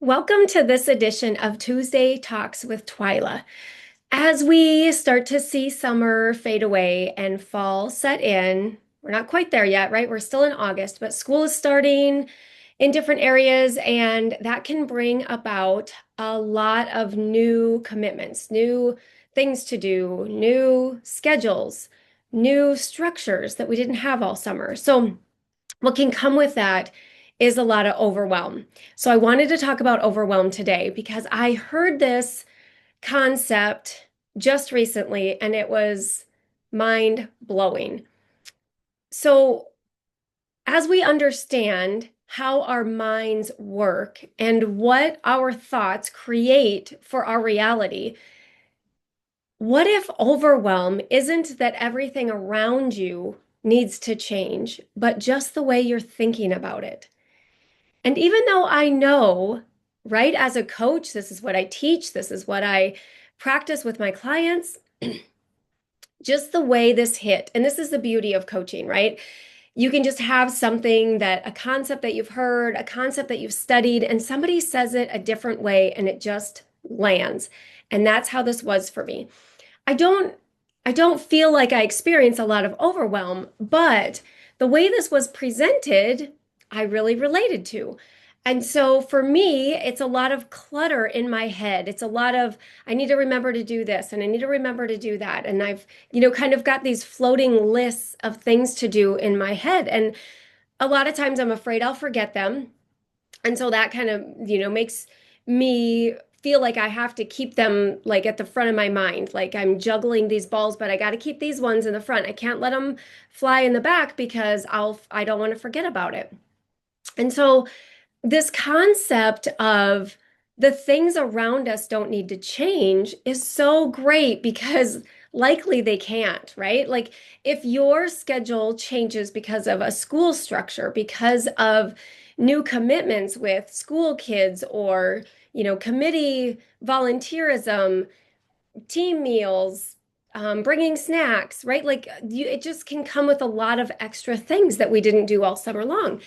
Welcome to this edition of Tuesday Talks with Twyla. As we start to see summer fade away and fall set in, we're not quite there yet, right? We're still in August, but school is starting in different areas, and that can bring about a lot of new commitments, new things to do, new schedules, new structures that we didn't have all summer. So, what can come with that is a lot of overwhelm. So I wanted to talk about overwhelm today because I heard this concept just recently and it was mind blowing. So, as we understand how our minds work and what our thoughts create for our reality, what if overwhelm isn't that everything around you needs to change, but just the way you're thinking about it? And even though I know, right, as a coach, this is what I teach, this is what I practice with my clients, just the way this hit, and this is the beauty of coaching, right? You can just have something that a concept that you've heard, a concept that you've studied, and somebody says it a different way and it just lands. And that's how this was for me. I don't I don't feel like I experience a lot of overwhelm, but the way this was presented, I really related to. And so for me, it's a lot of clutter in my head. It's a lot of I need to remember to do this and I need to remember to do that. And I've, kind of got these floating lists of things to do in my head. And a lot of times I'm afraid I'll forget them. And so that kind of, makes me feel like I have to keep them like at the front of my mind. Like I'm juggling these balls, but I got to keep these ones in the front. I can't let them fly in the back because I don't want to forget about it. And so this concept of the things around us don't need to change is so great because likely they can't, right? Like if your schedule changes because of a school structure, because of new commitments with school kids or, committee volunteerism, team meals, bringing snacks, right? Like it just can come with a lot of extra things that we didn't do all summer long.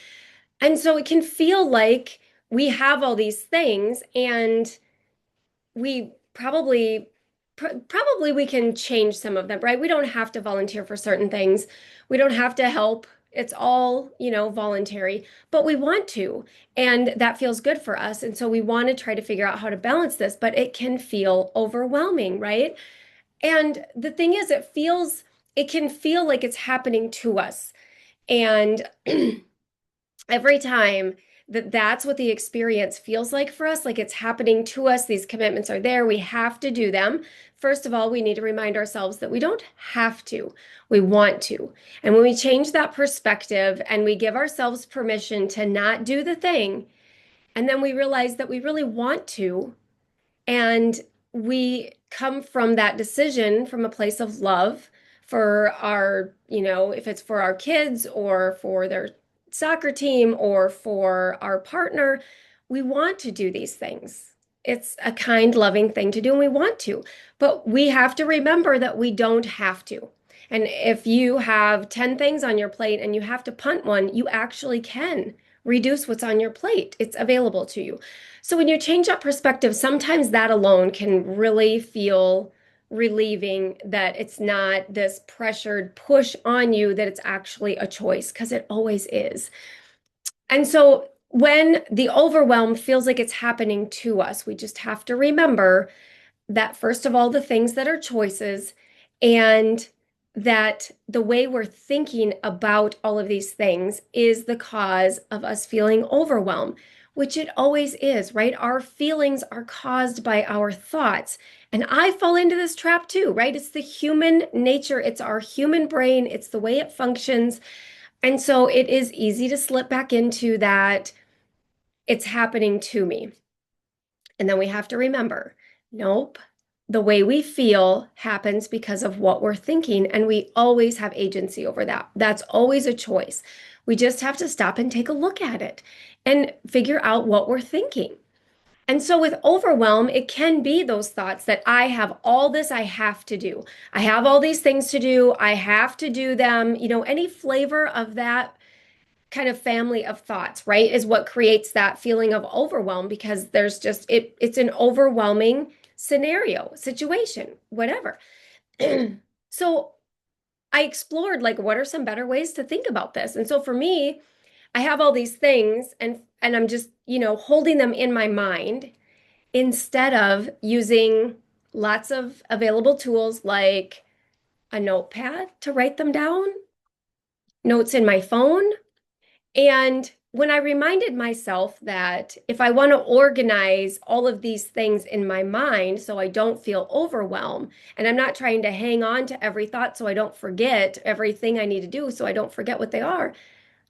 And so it can feel like we have all these things and we probably we can change some of them, right? We don't have to volunteer for certain things. We don't have to help. It's all, voluntary, but we want to, and that feels good for us. And so we want to try to figure out how to balance this, but it can feel overwhelming, right? And the thing is, it can feel like it's happening to us. And every time that's what the experience feels like for us, like it's happening to us, these commitments are there, we have to do them. First of all, we need to remind ourselves that we don't have to, we want to. And when we change that perspective and we give ourselves permission to not do the thing, and then we realize that we really want to, and we come from that decision from a place of love for our, if it's for our kids or for their soccer team or for our partner, we want to do these things. It's a kind, loving thing to do, and we want to. But we have to remember that we don't have to. And if you have 10 things on your plate and you have to punt one, you actually can reduce what's on your plate. It's available to you. So when you change that perspective, sometimes that alone can really feel relieving that it's not this pressured push on you, that it's actually a choice, because it always is. And so when the overwhelm feels like it's happening to us, we just have to remember that, first of all, the things that are choices, and that the way we're thinking about all of these things is the cause of us feeling overwhelmed, which it always is, right? Our feelings are caused by our thoughts. And I fall into this trap too, right? It's the human nature, it's our human brain, it's the way it functions. And so it is easy to slip back into that it's happening to me. And then we have to remember, nope, the way we feel happens because of what we're thinking, and we always have agency over that. That's always a choice. We just have to stop and take a look at it and figure out what we're thinking. And so with overwhelm, it can be those thoughts that I have all this I have to do. I have all these things to do. I have to do them. Any flavor of that kind of family of thoughts, right, is what creates that feeling of overwhelm because there's just it's an overwhelming scenario, situation, whatever. So I explored like what are some better ways to think about this. And so for me, I have all these things and I'm just, holding them in my mind instead of using lots of available tools like a notepad to write them down, notes in my phone. And when I reminded myself that if I want to organize all of these things in my mind so I don't feel overwhelmed, and I'm not trying to hang on to every thought so I don't forget everything I need to do so I don't forget what they are,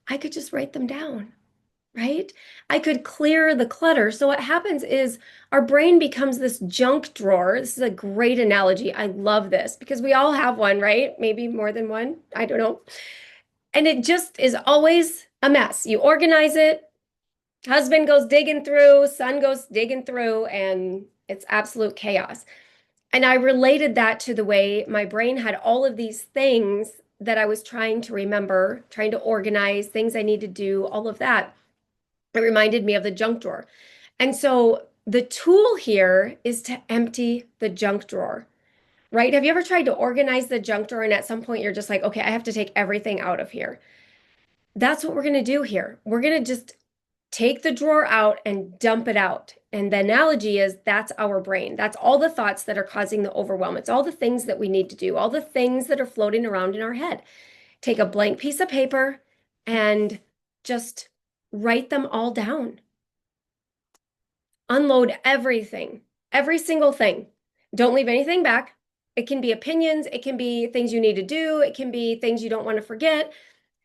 I could just write them down, right? I could clear the clutter. So what happens is our brain becomes this junk drawer. This is a great analogy. I love this because we all have one, right? Maybe more than one. I don't know. And it just is always a mess. You organize it, husband goes digging through, son goes digging through, and it's absolute chaos. And I related that to the way my brain had all of these things that I was trying to remember, trying to organize, things I need to do, all of that. It reminded me of the junk drawer. And so the tool here is to empty the junk drawer, right? Have you ever tried to organize the junk drawer and at some point you're just like, okay, I have to take everything out of here? That's what we're going to do here. We're going to just take the drawer out and dump it out. And the analogy is that's our brain. That's all the thoughts that are causing the overwhelm. It's all the things that we need to do, all the things that are floating around in our head. Take a blank piece of paper and just write them all down. Unload everything, every single thing. Don't leave anything back. It can be opinions, it can be things you need to do, it can be things you don't want to forget.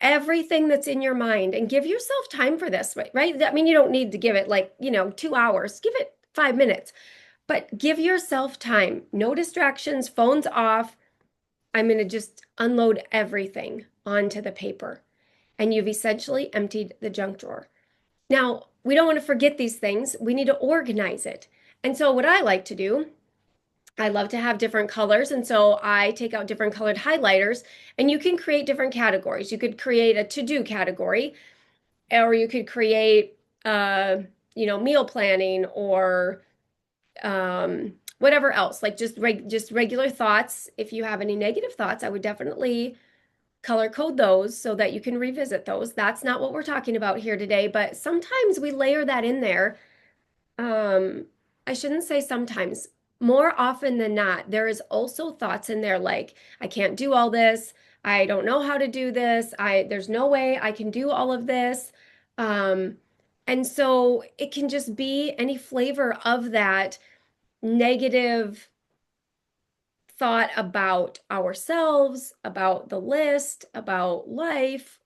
Everything that's in your mind, and give yourself time for this, right? I mean, you don't need to give it like, 2 hours, give it 5 minutes, but give yourself time. No distractions, phones off. I'm going to just unload everything onto the paper. And you've essentially emptied the junk drawer. Now, we don't want to forget these things. We need to organize it. And so, what I like to do, I love to have different colors. And so, I take out different colored highlighters, and you can create different categories. You could create a to-do category, or you could create, meal planning or whatever else, like just regular thoughts. If you have any negative thoughts, I would definitely color code those so that you can revisit those. That's not what we're talking about here today, but sometimes we layer that in there. Um, I shouldn't say sometimes. More often than not, there is also thoughts in there like, I can't do all this. I don't know how to do this. There's no way I can do all of this. Um, and so it can just be any flavor of that negative thought about ourselves, about the list, about life.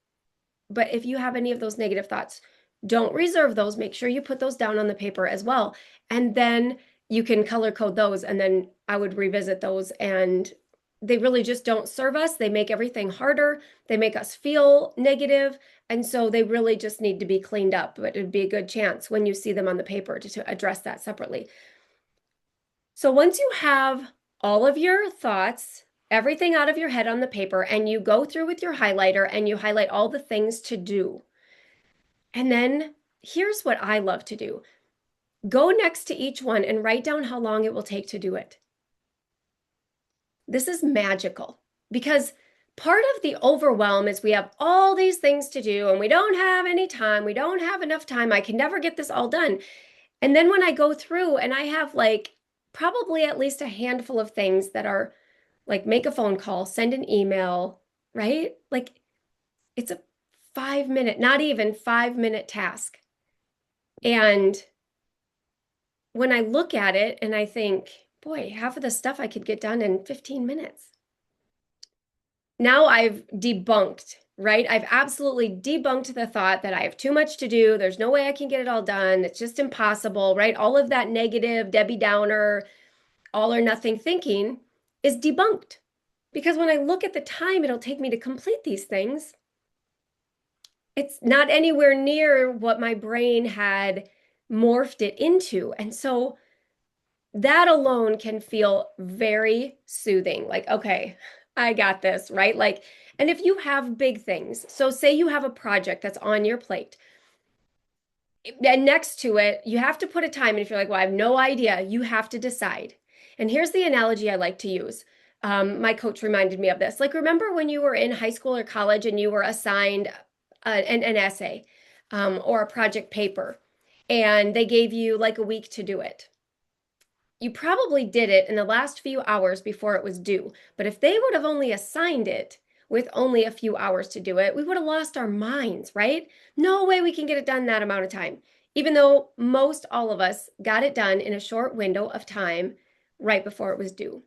But if you have any of those negative thoughts, don't reserve those. Make sure you put those down on the paper as well. And then you can color code those. And then I would revisit those. And they really just don't serve us. They make everything harder. They make us feel negative. And so they really just need to be cleaned up. But it'd be a good chance when you see them on the paper to address that separately. So once you have all of your thoughts, everything out of your head on the paper, and you go through with your highlighter and you highlight all the things to do. And then here's what I love to do. Go next to each one and write down how long it will take to do it. This is magical because part of the overwhelm is we have all these things to do and we don't have any time. We don't have enough time. I can never get this all done. And then when I go through and I have like probably at least a handful of things that are like make a phone call, send an email, right? Like it's a 5 minute, not even 5 minute task. And when I look at it and I think, boy, half of the stuff I could get done in 15 minutes. Now I've debunked, right? I've absolutely debunked the thought that I have too much to do. There's no way I can get it all done. It's just impossible, right? All of that negative, Debbie Downer, all or nothing thinking is debunked. Because when I look at the time it'll take me to complete these things, it's not anywhere near what my brain had morphed it into. And so that alone can feel very soothing. Like, okay, I got this, right? Like, And if you have big things, so say you have a project that's on your plate, and next to it, you have to put a time. And if you're like, well, I have no idea, you have to decide. And here's the analogy I like to use. My coach reminded me of this. Like, remember when you were in high school or college and you were assigned an essay or a project paper, and they gave you like a week to do it? You probably did it in the last few hours before it was due. But if they would have only assigned it with only a few hours to do it, we would have lost our minds, right? No way we can get it done that amount of time. Even though most all of us got it done in a short window of time right before it was due.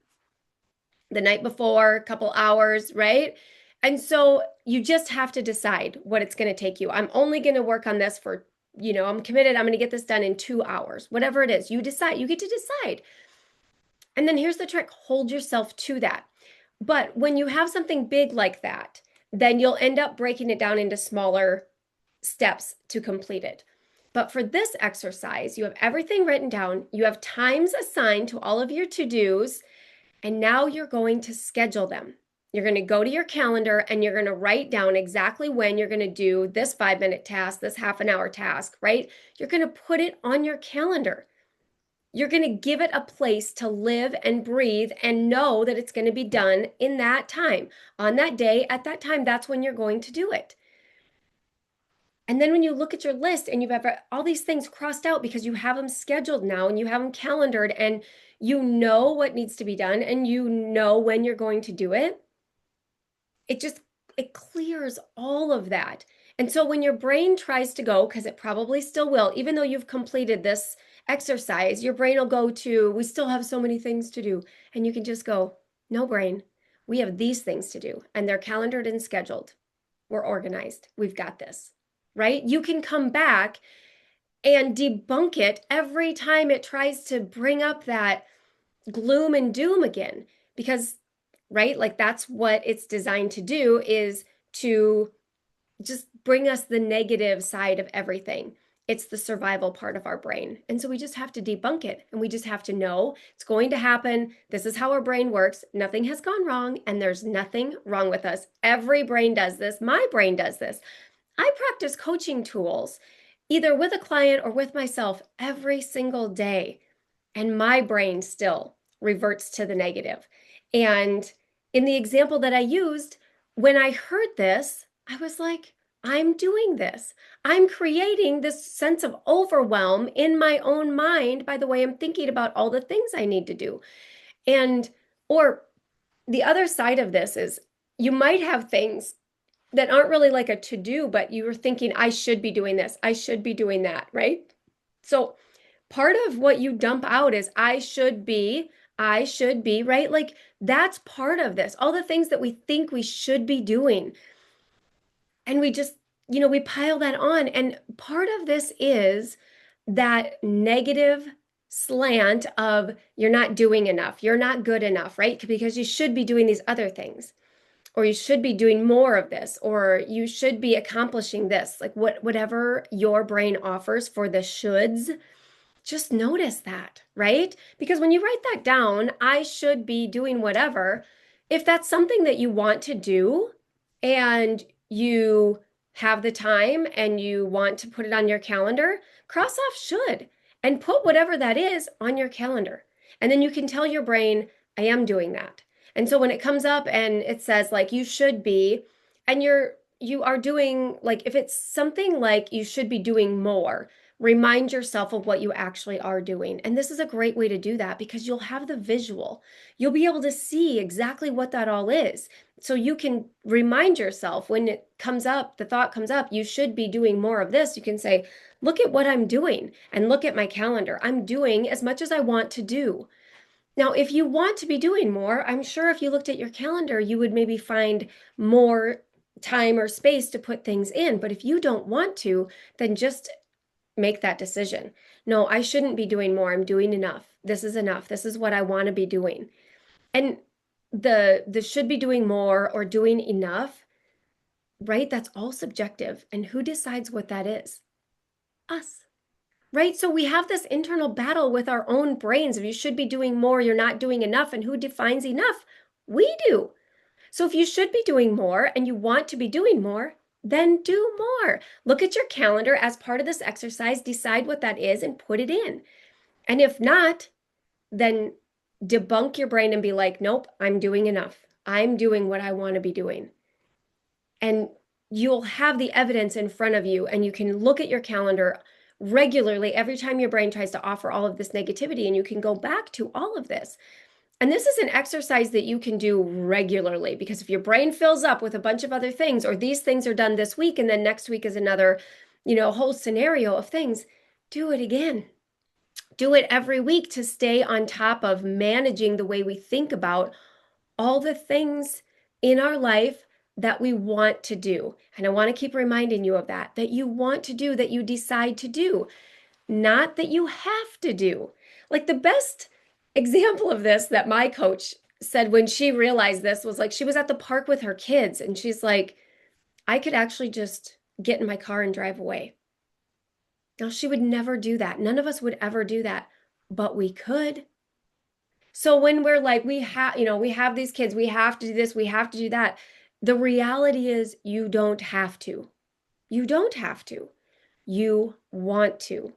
The night before, a couple hours, right? And so you just have to decide what it's going to take you. I'm only going to work on this for, I'm committed. I'm going to get this done in 2 hours, whatever it is. You decide, you get to decide. And then here's the trick, hold yourself to that. But when you have something big like that, then you'll end up breaking it down into smaller steps to complete it. But for this exercise, you have everything written down, you have times assigned to all of your to-dos, and now you're going to schedule them. You're going to go to your calendar and you're going to write down exactly when you're going to do this 5-minute task, this half an hour task, right? You're going to put it on your calendar. You're going to give it a place to live and breathe and know that it's going to be done in that time. On that day, at that time, that's when you're going to do it. And then when you look at your list and you have all these things crossed out because you have them scheduled now and you have them calendared and you know what needs to be done and you know when you're going to do it, it clears all of that. And so when your brain tries to go, because it probably still will, even though you've completed this exercise, your brain will go to, we still have so many things to do. And you can just go, no, brain, we have these things to do. And they're calendared and scheduled. We're organized. We've got this, right? You can come back and debunk it every time it tries to bring up that gloom and doom again. Because, right, like that's what it's designed to do, is to just bring us the negative side of everything. It's the survival part of our brain. And so we just have to debunk it. And we just have to know it's going to happen. This is how our brain works. Nothing has gone wrong. And there's nothing wrong with us. Every brain does this. My brain does this. I practice coaching tools either with a client or with myself every single day. And my brain still reverts to the negative. And in the example that I used, when I heard this, I was like, I'm doing this. I'm creating this sense of overwhelm in my own mind by the way I'm thinking about all the things I need to do. And, or the other side of this is you might have things that aren't really like a to do, but you were thinking, I should be doing this. I should be doing that, right? So part of what you dump out is I should be, right? Like that's part of this. All the things that we think we should be doing. And we just, we pile that on. And part of this is that negative slant of you're not doing enough, you're not good enough, right? Because you should be doing these other things, or you should be doing more of this, or you should be accomplishing this, like whatever your brain offers for the shoulds. Just notice that, right? Because when you write that down, I should be doing whatever, if that's something that you want to do and you have the time and you want to put it on your calendar, cross off should and put whatever that is on your calendar. And then you can tell your brain, I am doing that. And so when it comes up and it says like you should be, and you are doing, like if it's something like you should be doing more, remind yourself of what you actually are doing. And this is a great way to do that because you'll have the visual. You'll be able to see exactly what that all is. So you can remind yourself when it comes up, the thought comes up, you should be doing more of this. You can say, look at what I'm doing and look at my calendar. I'm doing as much as I want to do. Now, if you want to be doing more, I'm sure if you looked at your calendar, you would maybe find more time or space to put things in. But if you don't want to, then just make that decision. No, I shouldn't be doing more. I'm doing enough. This is enough. This is what I want to be doing. And the should be doing more or doing enough, right? That's all subjective. And who decides what that is? Us. Right? So we have this internal battle with our own brains. If you should be doing more, you're not doing enough. And who defines enough? We do. So if you should be doing more and you want to be doing more, then do more. Look at your calendar as part of this exercise, decide what that is and put it in. And if not, then debunk your brain and be like, nope, I'm doing enough. I'm doing what I want to be doing. And you'll have the evidence in front of you, and you can look at your calendar regularly every time your brain tries to offer all of this negativity, and you can go back to all of this. And this is an exercise that you can do regularly, because if your brain fills up with a bunch of other things, or these things are done this week and then next week is another, whole scenario of things, do it again. Do it every week to stay on top of managing the way we think about all the things in our life that we want to do. And I want to keep reminding you of that you want to do, that you decide to do, not that you have to do. Like the best example of this that my coach said when she realized this was like she was at the park with her kids and she's like, I could actually just get in my car and drive away. Now, she would never do that. None of us would ever do that, but we could. So when we're like, we have these kids, we have to do this, we have to do that. The reality is you don't have to. You don't have to. You want to,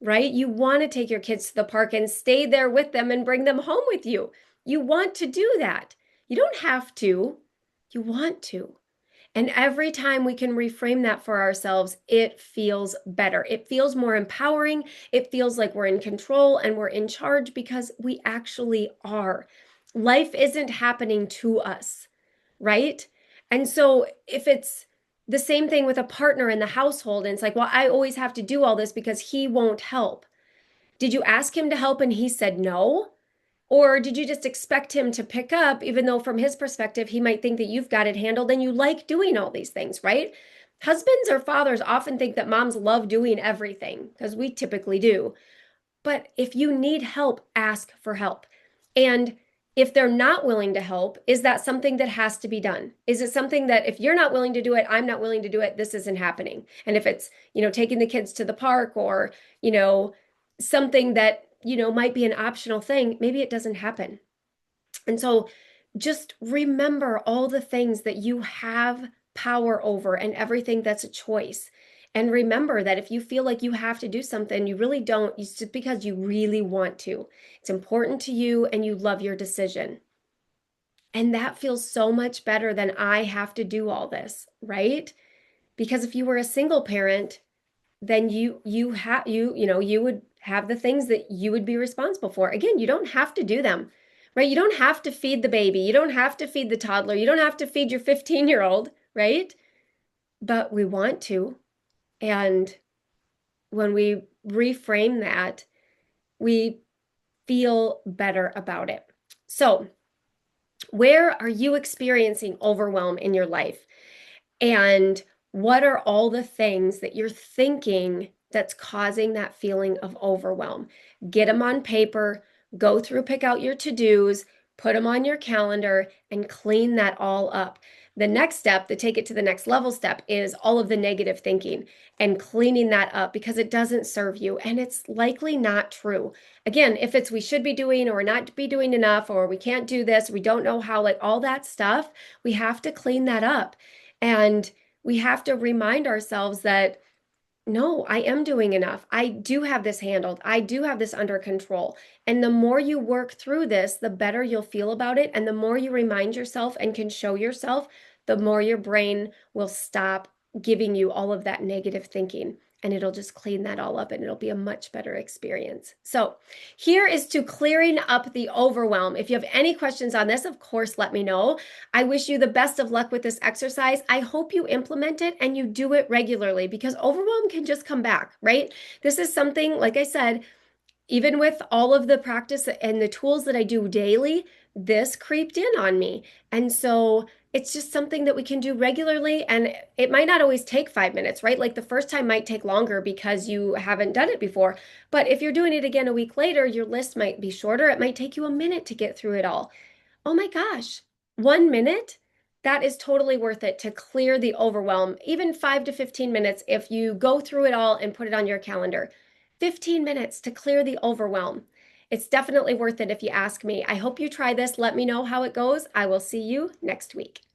right? You want to take your kids to the park and stay there with them and bring them home with you. You want to do that. You don't have to. You want to. And every time we can reframe that for ourselves, it feels better. It feels more empowering. It feels like we're in control and we're in charge because we actually are. Life isn't happening to us, right? And so if it's the same thing with a partner in the household, and it's like, well, I always have to do all this because he won't help. Did you ask him to help and he said no? Or did you just expect him to pick up, even though from his perspective, he might think that you've got it handled and you like doing all these things, right? Husbands or fathers often think that moms love doing everything, because we typically do. But if you need help, ask for help. And if they're not willing to help, is that something that has to be done? Is it something that if you're not willing to do it, I'm not willing to do it, this isn't happening? And if it's, taking the kids to the park or, something that, might be an optional thing, maybe it doesn't happen. And so just remember all the things that you have power over and everything that's a choice. And remember that if you feel like you have to do something, you really don't. It's just because you really want to. It's important to you and you love your decision. And that feels so much better than I have to do all this, right? Because if you were a single parent, then you would have the things that you would be responsible for. Again, you don't have to do them, right? You don't have to feed the baby. You don't have to feed the toddler. You don't have to feed your 15-year-old, right? But we want to. And when we reframe that, we feel better about it. So, where are you experiencing overwhelm in your life? And what are all the things that you're thinking that's causing that feeling of overwhelm? Get them on paper, go through, pick out your to-dos, put them on your calendar, and clean that all up. The next step, to take it to the next level step, is all of the negative thinking and cleaning that up because it doesn't serve you and it's likely not true. Again, if it's we should be doing or not be doing enough or we can't do this, we don't know how, like all that stuff, we have to clean that up. And we have to remind ourselves that no, I am doing enough. I do have this handled. I do have this under control. And the more you work through this, the better you'll feel about it. And the more you remind yourself and can show yourself, the more your brain will stop giving you all of that negative thinking. And it'll just clean that all up and it'll be a much better experience. So here is to clearing up the overwhelm. If you have any questions on this, of course, let me know. I wish you the best of luck with this exercise. I hope you implement it and you do it regularly because overwhelm can just come back, right? This is something, like I said, even with all of the practice and the tools that I do daily, this creeped in on me. And so it's just something that we can do regularly. And it might not always take 5 minutes, right? Like the first time might take longer because you haven't done it before. But if you're doing it again a week later, your list might be shorter. It might take you a minute to get through it all. Oh my gosh, 1 minute? That is totally worth it to clear the overwhelm. Even 5 to 15 minutes if you go through it all and put it on your calendar. 15 minutes to clear the overwhelm. It's definitely worth it if you ask me. I hope you try this. Let me know how it goes. I will see you next week.